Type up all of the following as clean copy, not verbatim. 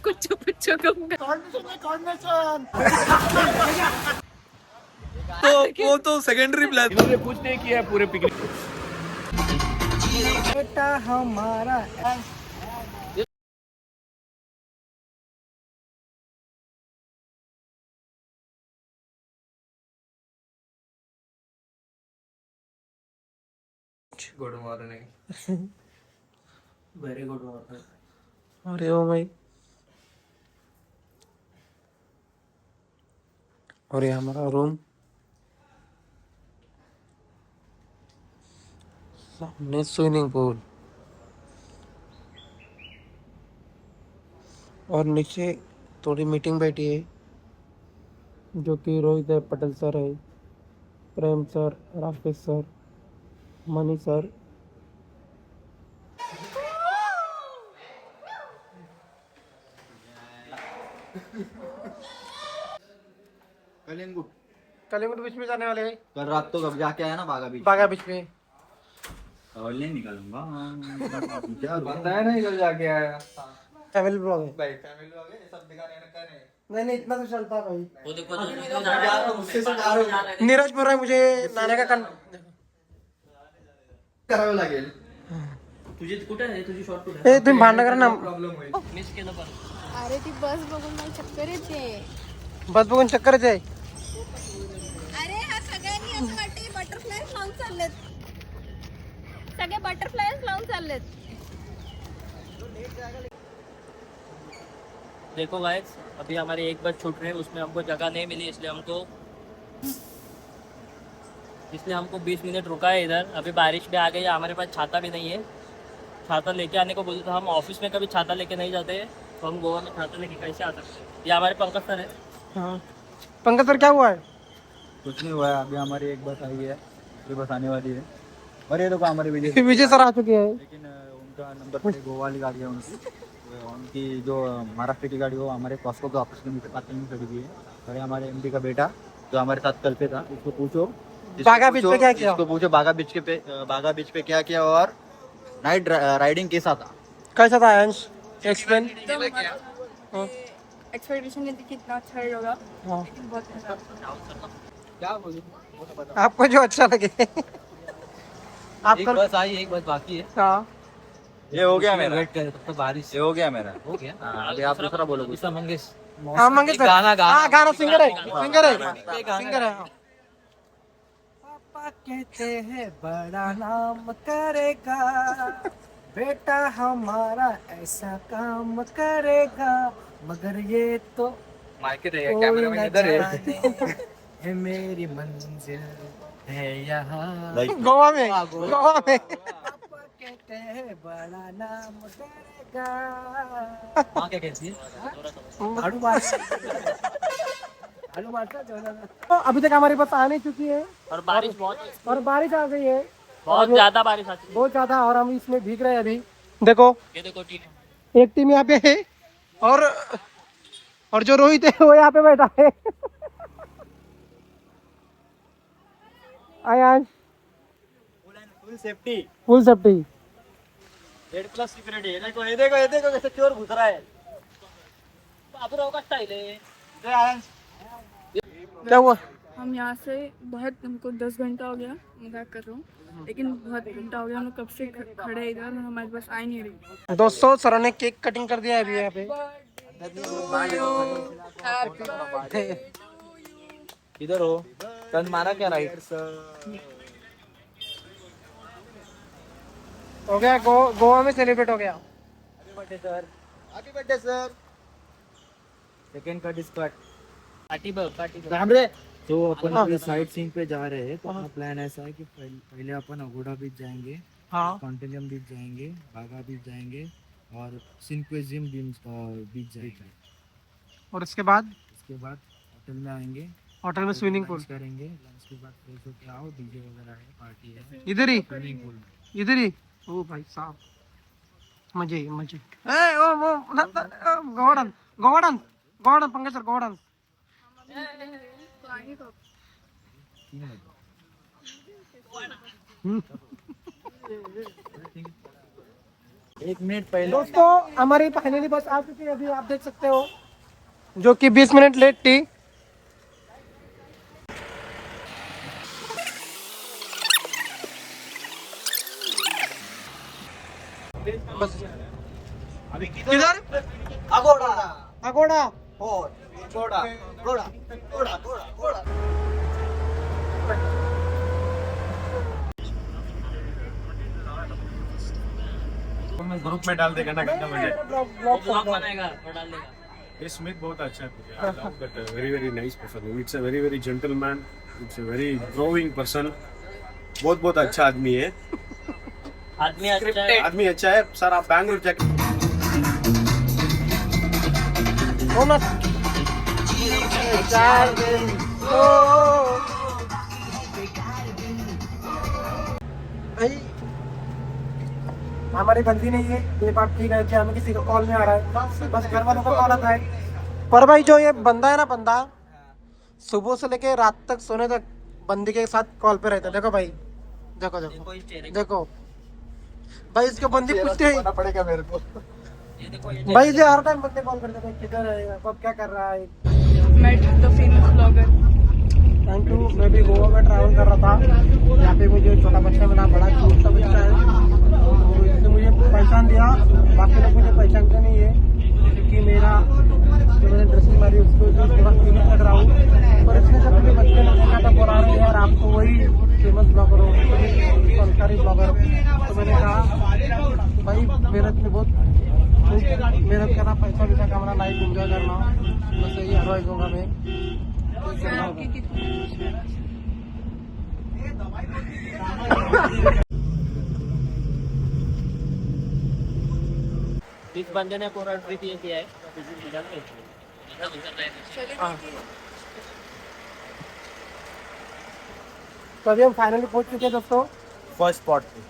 कुछ पुच्छो तुम। तो वो तो सेकेंडरी प्लान। इन्होंने कुछ नहीं किया है पूरे पिकनिक। बेटा हमारा good morning. Very good morning. अरे ओ भाई, और ये हमारा रूम, सामने स्विमिंग पूल और नीचे थोड़ी मीटिंग बैठी है, जो कि रोहित पटेल सर है, Prem sir, Rakesh sir, Mani sir. Calangute Calangute beach में जाने वाले हैं। कल रात तो कब जाके आया ना बागा बीच। बागा बीच में नहीं निकालूंगा। क्या बताया नहीं कल जाके आया। फैमिली ब्लॉग है भाई फैमिली लोग है, सब दिखाने का नहीं। नहीं इतना तो चलता है भाई। वो देखो मुझसे सब आ रहे हो। नीरज बोल रहा है मुझे नाने का करावं लागेल। तुझी कुठे आहे, तुझी शॉट कुठे आहे? ए तुम्ही भांडण करा ना, प्रॉब्लेम होईल। मिस केलं पण. अरे ती बस बघून मला चक्कर येते. बस बघून चक्करच आहे. अरे हा सगळ्यांनी असं वाटते बटरफ्लायज लावून चाललेत. सगळे बटरफ्लायज लावून चाललेत. देखो गाइस, अभी हमारी एक बस छूट रही है, उसमें हमको जगह नहीं मिली, इसलिए हमको 20 मिनट रुका है इधर। अभी बारिश भी आ गई है, हमारे पास छाता भी नहीं है। छाता लेके आने को बोलते तो हम ऑफिस में कभी छाता लेके नहीं जाते, तो हम गोवा में छाता लेके कैसे आ सकते हैं? ये हमारे पंकज सर है। हाँ पंकज सर क्या हुआ है? कुछ नहीं हुआ है, अभी हमारी एक बस आई है, ये बस आने वाली है। और ये देखो हमारे विजय विजय सर आ चुके हैं। लेकिन उनका नंबर प्लेट गोवा वाली गाड़ी है उनकी जो महाराष्ट्र की गाड़ी वो हमारे कॉस्को के ऑफिस के नीचे पार्किंग में खड़ी हुई है। और ये हमारे एमडी का बेटा जो हमारे साथ कल पे था, उसको पूछो बागा बीच पे क्या किया? इसको पूछो बागा बीच पे क्या किया और नाइट राइडिंग कैसा था। कैसा था अंश? एक्सप्लेन। एक्सपेक्टेशन नहीं थी कि इतना अच्छा होगा, हाँ लेकिन बहुत अच्छा। क्या बोलूं, आपको जो अच्छा लगे। एक बस आई, एक बस बाकी है। हाँ ये हो गया मेरा, वेट करे तब तक बारिश ये हो गया मेरा। हो गया। हाँ, अभी आप दूसरा बोलो। दूसरा मंगेश। हाँ मंगेश सर। गाना हाँ गाना सिंगर है, सिंगर है, गाना। सिंगर है। पापा कहते हैं बड़ा नाम करेगा, बेटा हमारा ऐसा काम करेगा, मगर ये तो माइक कोई न जाने है मेरी मंजिल है यहाँ। गोवा में, गोवा में। पापा कहते हैं बड़ा नाम करेगा। माँ क्या कहती है? झाड़ू मार, झाड़ू मारता जो। अभी तक हमारी बस आने चुकी है और बारिश बहुत, और बारिश आ गई है, बहुत ज्यादा बारिश आती है। बहुत ज्यादा, और हम इसमें भीग रहे हैं अभी। देखो ये देखो टीम, एक टीम यहाँ पे है, और जो रोहित है वो यहाँ पे बैठा है। Aayansh full safety, full safety. Red plus security है। देखो ये देखो कैसे चोर घुस रहा है। बाबूराव का स्टाइल है। क्या हुआ? हम यहाँ से बहुत, हमको 10 घंटा हो गया, मजाक कर रहा हूँ, लेकिन बहुत घंटा हो गया, हम लोग कब से खड़े हैं इधर और हमारे पास आ ही नहीं रही। दोस्तों सर ने केक कटिंग कर दिया है अभी यहाँ पे। इधर हो, टर्न मारा क्या राइट? हो गया, गोवा में सेलिब्रेट हो गया। Happy birthday sir. Second cut is cut. Party तो अपन अभी साइट सीइंग पे जा रहे हैं, तो अपना प्लान ऐसा है कि पहले अपन अगोड़ा बीच जाएंगे, हाँ कॉन्टिनियम बीच जाएंगे, बागा बीच जाएंगे और सिंक्वेजियम बीच जाएंगे। और इसके बाद होटल में आएंगे, होटल में स्विमिंग पूल करेंगे, लंच के बाद फ्रेश होके आओ, डीजे वगैरह है, पार्टी है इधर ही, स्विमिंग पूल में। इधर ही। ओ भाई साहब, मजे ही मजे। ए ओ वो गोवर्धन, गोवर्धन, गोवर्धन, पंकज सर, गोवर्धन। 1 मिनट पहले दोस्तों हमारी फाइनली बस आ चुकी है, अभी आप देख सकते हो, जो कि 20 मिनट लेट थी। बस किधर? अगोड़ा अगोड़ा। और घोड़ा घोड़ा घोड़ा घोड़ा घोड़ा ग्रुप में डाल देगा ना कितना मजा वो ब्लॉग बनाएगा वो डाल देगा। ये स्मिथ बहुत अच्छा है very very nice person it's a very very gentleman it's a very growing person बहुत बहुत अच्छा आदमी है आदमी अच्छा है। आदमी अच्छा है सर आप बैंगलोर जाके हमारी गलती नहीं है, ये बात ठीक है कि हमें किसी का कॉल नहीं आ रहा है, बस घर वालों का कॉल आता है। पर भाई जो ये बंदा है ना, बंदा सुबह से लेके रात तक सोने तक बंदी के साथ कॉल पे रहता है। देखो भाई, देखो देखो देखो भाई, इसको बंदी पूछते हैं पड़ेगा मेरे को। भाई जो हर टाइम बंदे कॉल करते हैं, किधर है, अब क्या कर रहा है। Met the famous blogger. Thank you. मैं भी गोवा में ट्रैवल कर रहा था, यहाँ पे मुझे छोटा बच्चा मिला, बड़ा क्यूट सा बच्चा है, तो इसने मुझे पहचान दिया। बाकी लोग मुझे पहचानते नहीं है, क्योंकि मेरा जो मैंने ड्रेसिंग मारी उसको थोड़ा फेमस लग रहा हूँ। पर इसने जब मुझे बच्चे ने देखा था, बोला रहे यार आप तो वही फेमस ब्लॉगर हो, संस्कारी ब्लॉगर। तो मैंने कहा भाई मेहनत में बहुत मेहनत करना, पैसा वैसा कमाना, लाइफ एंजॉय करना, बस यही एडवाइस होगा मैं। इस बंदे ने पूरा ट्रिप ये किया है। तो अभी हम फाइनली पहुंच चुके हैं दोस्तों फर्स्ट स्पॉट पे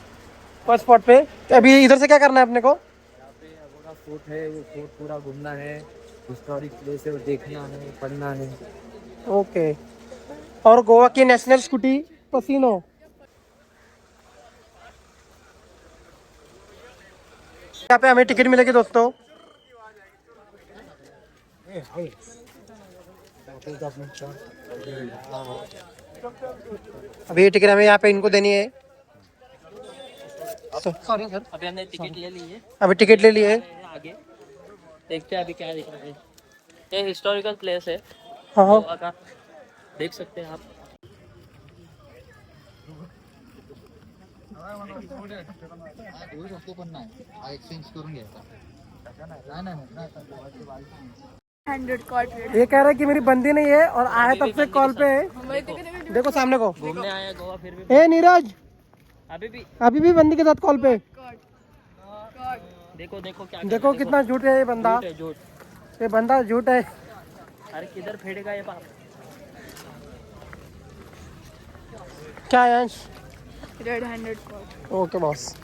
फर्स्ट स्पॉट पे। तो अभी इधर से क्या करना है अपने को? यहाँ पे अगोड़ा फोर्ट है, वो फोर्ट पूरा घूमना है, हिस्टोरिक प्लेस है, वो देखना है, पढ़ना है। ओके। और गोवा की नेशनल स्कूटी पसीनो। यहाँ पे हमें टिकट मिलेगी दोस्तों। अभी ये टिकट हमें यहाँ पे इनको देनी है। सॉरी सर, अभी हमने टिकट ले ली है, अभी टिकट ले लिए। आगे देखते हैं अभी क्या दिख रहा है। ये हिस्टोरिकल प्लेस है हाँ हाँ। गोवा का, देख सकते हैं आप। Hundred caught red. ये कह रहा है कि मेरी बंदी नहीं है और आया तब से कॉल पे है। हमारे ticket देखो सामने को। घूमने आया गोवा फिर भी ए नीरज, अभी भी बंदी के साथ कॉल पे। caught. देखो देखो क्या देखो कितना झूठ है ये बंदा, झूठ है, झूठ। ये बंदा झूठ है। अरे किधर फेंकेगा ये बाप। क्या है अंश? Red-handed caught. Okay boss.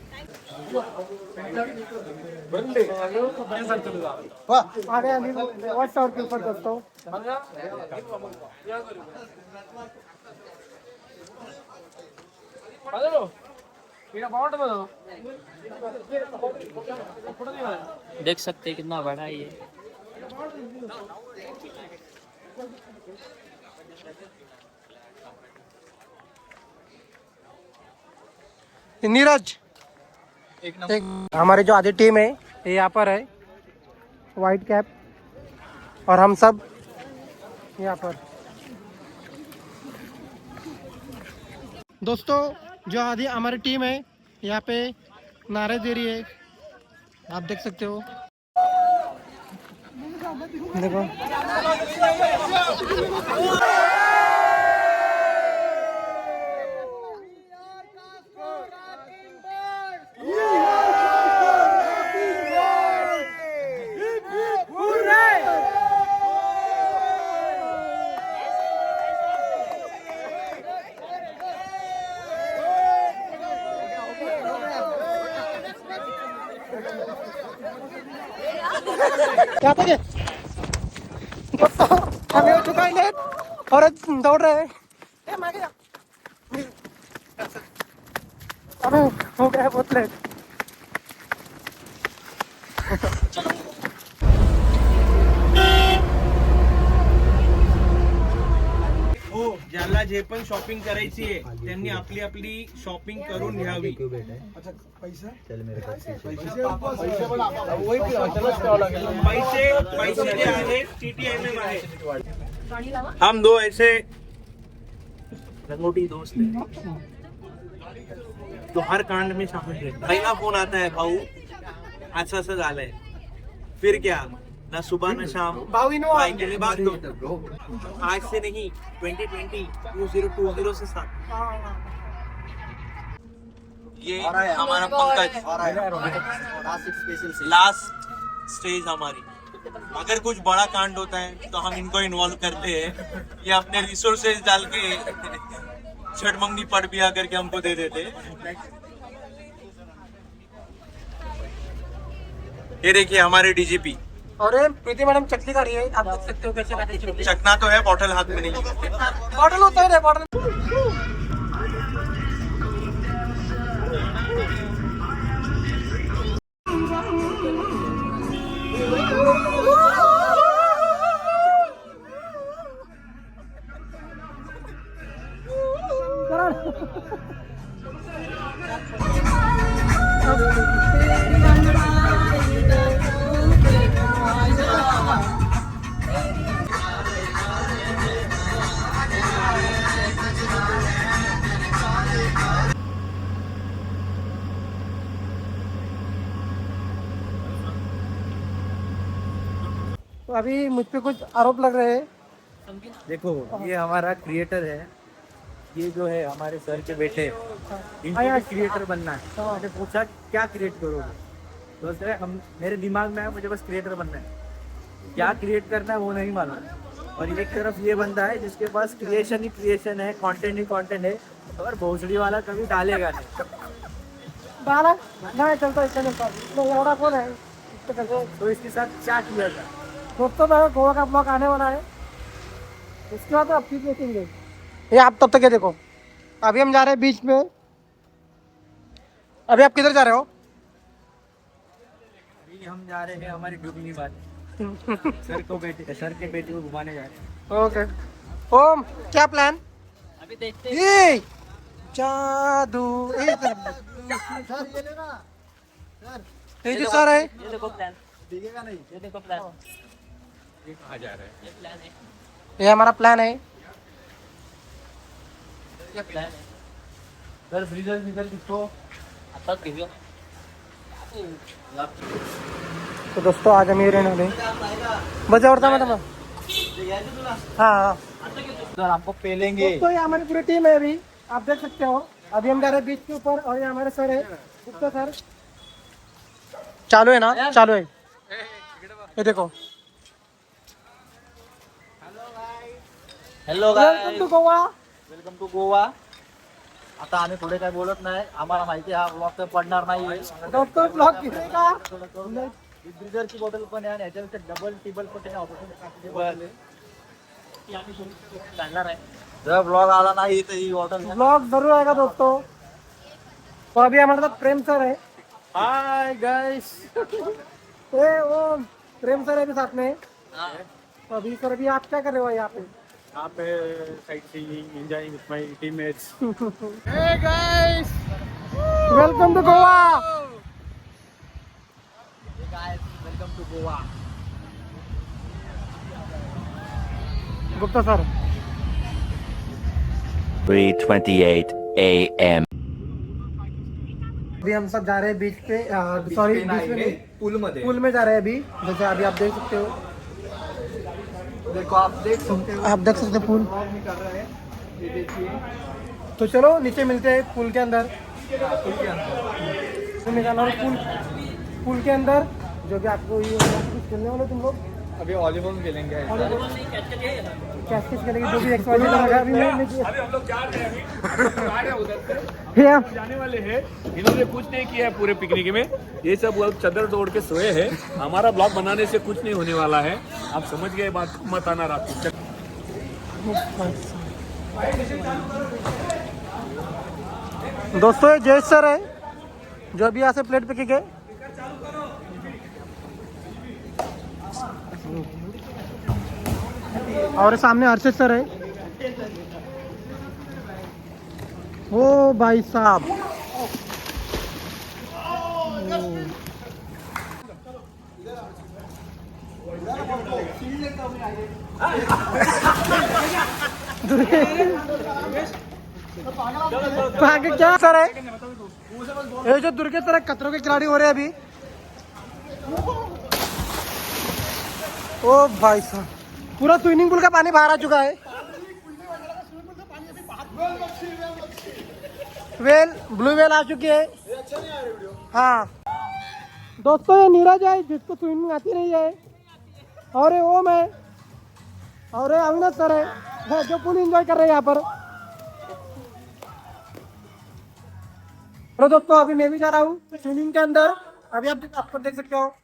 आगे आगे व्हाट्स आवर के ऊपर दोस्तों। देख सकते हैं कितना बड़ा है ये। नीरज, एक हमारी जो आधी टीम है ये यहाँ पर है, वाइट कैप, और हम सब यहाँ पर। दोस्तों जो आधी हमारी टीम है यहाँ पे नारे दे रही है, आप देख सकते हो। देखो क्या था ये? दोस्तों हमें हो चुका है लेट और दौड़ रहे हैं। हमें हो गया बहुत लेट। हो, ज्याला जे पण शॉपिंग करायची आहे त्यांनी आपली आपली शॉपिंग करून घ्यावी. पैसे जे आहेत TTMM आहे. हम दो ऐसे लंगोटी दोस्त हैं तो हर कांड में शामिल है. पहिला फोन आता है, भाऊ असं असं झालंय. फिर क्या, ना सुबह ना शाम भाई के लिए बात दो. आज से नहीं, 2020 से साथ. ये हमारा पंकज लास्ट स्टेज हमारी. अगर कुछ बड़ा कांड होता है तो हम इनको इन्वॉल्व करते हैं. ये अपने रिसोर्सेज डाल के छठमंगनी पट बिया करके हमको दे देते हैं. ये देखिए हमारे डीजीपी. और ये प्रीति मैडम चकली खा रही है, आप देख सकते हो कैसे खाती है. चकना तो है, बॉटल हाथ में नहीं. बॉटल होता है बॉटल. तो अभी मुझ पे कुछ आरोप लग रहे हैं. देखो ये हमारा क्रिएटर है, ये जो है हमारे सर के बेटे, इनको भी क्रिएटर बनना है. मैंने पूछा क्या क्रिएट करोगे, तो सर हम मेरे दिमाग में आया मुझे बस क्रिएटर बनना है. क्या क्रिएट करना है वो नहीं मालूम. और एक तरफ ये बंदा है जिसके पास क्रिएशन ही क्रिएशन है, कंटेंट ही कंटेंट है, और भोसड़ी वाला कभी डालेगा नहीं. डाला नहीं चलता इसका चलता. एवढा कौन है तो इसके साथ क्या किया था. दोस्तों मेरा गोवा का ब्लॉग आने वाला है, उसके बाद आप फिर देखेंगे. ये आप तब तक ये देखो, अभी हम जा रहे हैं बीच में. अभी आप किधर जा रहे हो? अभी हम जा रहे हैं हमारी ड्यूटी की बात. सर के बेटे को घुमाने जा रहे हैं. ओके. ओम क्या प्लान? अभी देखते हैं. ये जादू ये जो सर है, ये देखो प्लान, ये देखो प्लान. ये कहाँ जा रहे हैं? ये प्लान है, ये हमारा प्लान है. ये प्लान है. सर फ्रीजर किसको आता घेऊया. तो दोस्तों आज हम ये रहने वाले बजावरता में. हाँ सर हमको पेलेंगे. दोस्तों ये हमारी पूरी टीम है. अभी आप देख सकते हो, अभी हम जा रहे हैं बीच के ऊपर, और ये हमारे सर है गुप्ता सर. चालू है ना, चालू है. ये देखो, hello welcome to Goa. Welcome to Goa. आता आम्ही पुढे काय बोलत नाही, आम्हाला माहिती आहे हा ब्लॉग तर पडणार नाही. दोस्तों ब्लॉग गिरेगा. ब्रिजरची बॉटल पण आहे आणि ह्याच्यापेक्षा डबल टिबल पण आहे. जाणार आहे. जर ब्लॉग आला नाही तर ही बॉटल ब्लॉग जरूर आएगा दोस्तों. तो अभी हमारे साथ प्रेम सर है. Hi guys. वो प्रेम सर है भी साथ में. तो अभी सर अभी आप क्या कर रहे हो यहाँ पे? यहाँ पे sightseeing, enjoying with my teammates. Hey guys. Welcome to Goa. Welcome to Goa. Gupta sir 3:28 a.m. अभी हम सब जा रहे हैं बीच पे. सॉरी बीच में नहीं, पुल में जा रहे हैं अभी. जैसे अभी आप देख सकते हो, देखो आप देख सकते हो, आप देख सकते हो पुल. कर रहे हैं. ये देखिए तो चलो नीचे मिलते हैं पुल के अंदर. पुल के अंदर. तो निकाला और पुल के अंदर जो भी आपको ये कुछ खेलने वाले तुम लोग अभी वॉलीबॉल खेलेंगे. कैश करेंगे जो भी एक्सरसाइज लगा. अभी हम लोग जा रहे हैं, अभी उधर से भैया जाने वाले हैं. इन्होंने कुछ नहीं किया है पूरे पिकनिक में. ये सब चादर तोड़ के सोए हैं. हमारा ब्लॉग बनाने से कुछ नहीं होने वाला है. आप समझ गए बात को, मत आना रात को. दोस्तों ये जय सर है जो अभी यहाँ से प्लेट पे के गए. और सामने हर्षित सर है। ओ भाई साहब, क्या सर है ये जो दुर्गे सर कतरों के खिलाड़ी हो रहे हैं अभी। ओ भाई साहब, पूरा स्विमिंग पूल का पानी बाहर आ चुका है। वेल, ब्लू वेल आ चुकी है। हाँ दोस्तों, ये नीरज है जिसको स्विमिंग आती नहीं है, और ये ओम है, और ये अविनाश सर है जो फुल एंजॉय कर रहे हैं यहाँ पर। तो दोस्तों अभी मैं भी जा रहा हूँ स्विमिंग के अंदर। अभी आप आपको देख सकते हो।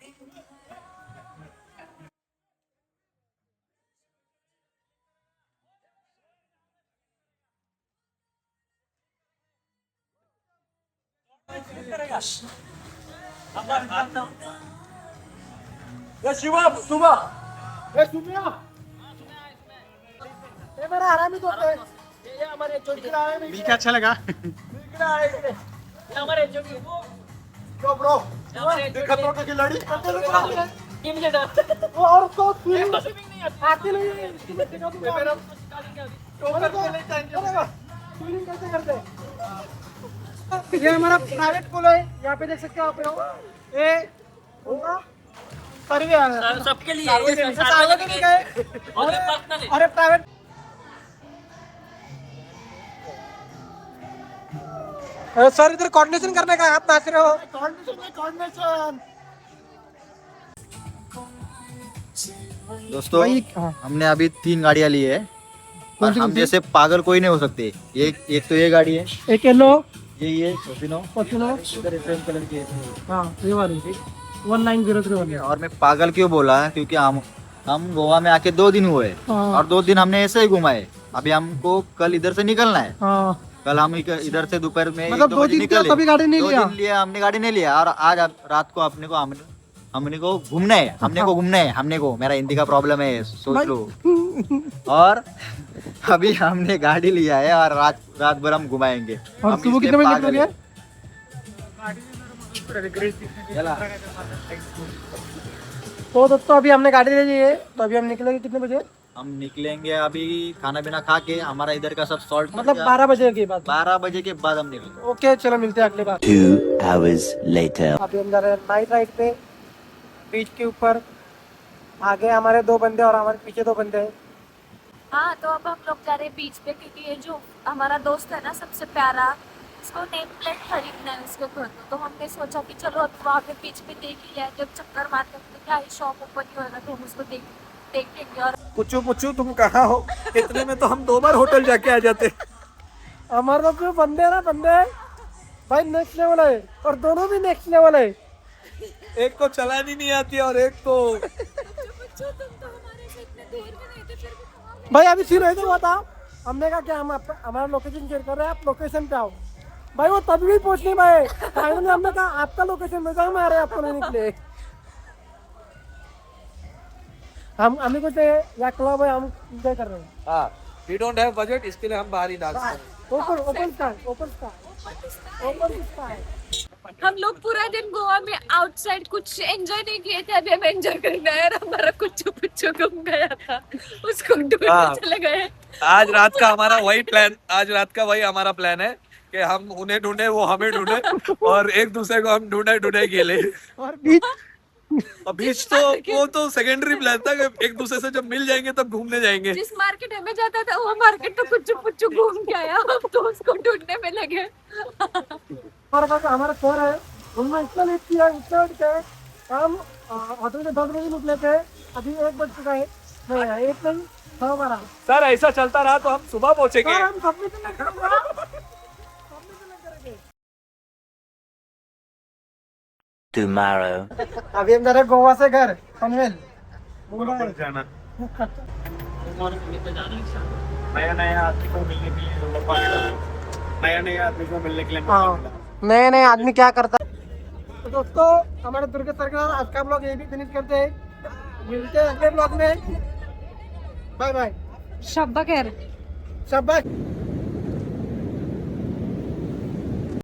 मेरा आरामी दोस्त है, ये हमारे चोटी में भी अच्छा लगा। हमारे ब्रो खतरों के खिलाड़ी और उसको स्विमिंग आती नहीं है। स्विमिंग कैसे करते हैं? ये हमारा प्राइवेट पूल है, यहाँ पे देख सकते हो आप लोग। ये होगा सबके लिए सार्वजनिक है और प्राइवेट। सर इधर कोऑर्डिनेशन करने का आप नाच रहे हो। कोऑर्डिनेशन दोस्तों हमने अभी 3 गाड़ियां ली है और हम जैसे पागल कोई नहीं हो सकते। एक तो ये गाड़ी है, एक येलो, ये फॉर्च्यूनर, फॉर्च्यूनर, इधर सेम कलर की है। हाँ ये वाली 19031। और मैं पागल क्यों बोला क्योंकि हम गोवा में आके 2 दिन हुए और 2 दिन हमने ऐसे ही घुमाए। अभी हमको कल इधर से निकलना है। हाँ कल हम इधर से दोपहर में मतलब 2 दिन किया कभी गाड़ी नहीं लिया। 2 दिन लिया हमने, गाड़ी नहीं लिया। और आज रात को हमने को घूमना है, हमने को मेरा हिंदी का प्रॉब्लम है, सोच लो। और अभी हमने गाड़ी लिया है और रात भर हम घुमाएंगे। और सुबह कितने बजे निकलोगे? तो दोस्तों अभी हमने गाड़ी ले ली है, तो अभी हम निकलेंगे कितने बजे? हम निकलेंगे अभी खाना पीना खा के, हमारा इधर का सब सॉल्ट मतलब 12 बजे के बाद। 12 बजे के बाद हम निकलेंगे। ओके चलो मिलते हैं अगले बार। 2 hours later. अभी हम जा रहे हैं नाइट राइड पे बीच के ऊपर। आगे हमारे 2 बंदे और हमारे पीछे 2 बंदे हैं। हाँ तो अब हम लोग जा रहे हैं बीच पे, क्योंकि ये जो हमारा दोस्त है ना सबसे प्यारा, उसको नेम प्लेट खरीदना है उसके घर को। तो हमने सोचा कि चलो अब वहाँ पे बीच पे देख ही लिया, जब चक्कर मारते हैं तो क्या ही शॉप ओपन ही होगा तो हम उसको देखेंगे। और पुच्चू तुम कहाँ हो? इतने में तो हम 2 बार होटल जाके आ जाते। हमारे लोग जो बंदे हैं ना, बंदे भाई नेक्स्ट लेवल है, और दोनों भी नेक्स्ट लेवल है। एक को चलानी नहीं आती और एक को भाई अभी सीन ऐसा हुआ था, हमने कहा क्या हम हमारा लोकेशन शेयर कर रहे हैं, आप लोकेशन पे आओ। भाई वो तभी भी पहुंच नहीं पाए। फाइनली हमने कहा आपका लोकेशन में जाओ, हमारे आपको नहीं निकले। हम कुछ या क्लब है, हम एंजॉय कर रहे हैं। हाँ, we don't have budget, इसके लिए हम बाहर ही डांस कर रहे हैं। Open sky. हम लोग पूरा दिन गोवा में आउटसाइड कुछ एंजॉय नहीं किए थे, अभी हम एंजॉय करना है। हमारा कुछ गुम गया था, उसको ढूंढने चले गए। आज रात का वही हमारा प्लान है कि हम उन्हें ढूंढे, वो हमें ढूंढे और एक दूसरे को हम ढूंढे गेले। और बीच बीच तो वो तो सेकेंडरी प्लान था कि एक दूसरे से जब मिल जाएंगे तब घूमने जाएंगे। जिस मार्केट हमें जाता था वो मार्केट तो कुछ घूम के आया, हम तो उसको ढूंढने में लगे। हमारे पास हमारा सर है, उन्होंने इतना लेट किया, इतना लेट किया। हम होटल से 10 बजे निकले थे, अभी 1 बज चुका है। नहीं 1 नहीं 12। सर ऐसा चलता रहा तो हम सुबह पहुंचेंगे। सर हम सबमिशन करेंगे। Tomorrow. अभी हम जा रहे हैं गोवा से घर पनवेल। जाना नए नए आदमी क्या करता है। तो दोस्तों हमारे दुर्गा सर के साथ आज का ब्लॉग यही भी फिनिश करते हैं। मिलते हैं अगले ब्लॉग में। Bye bye. शब्बा खैर। शाबाश।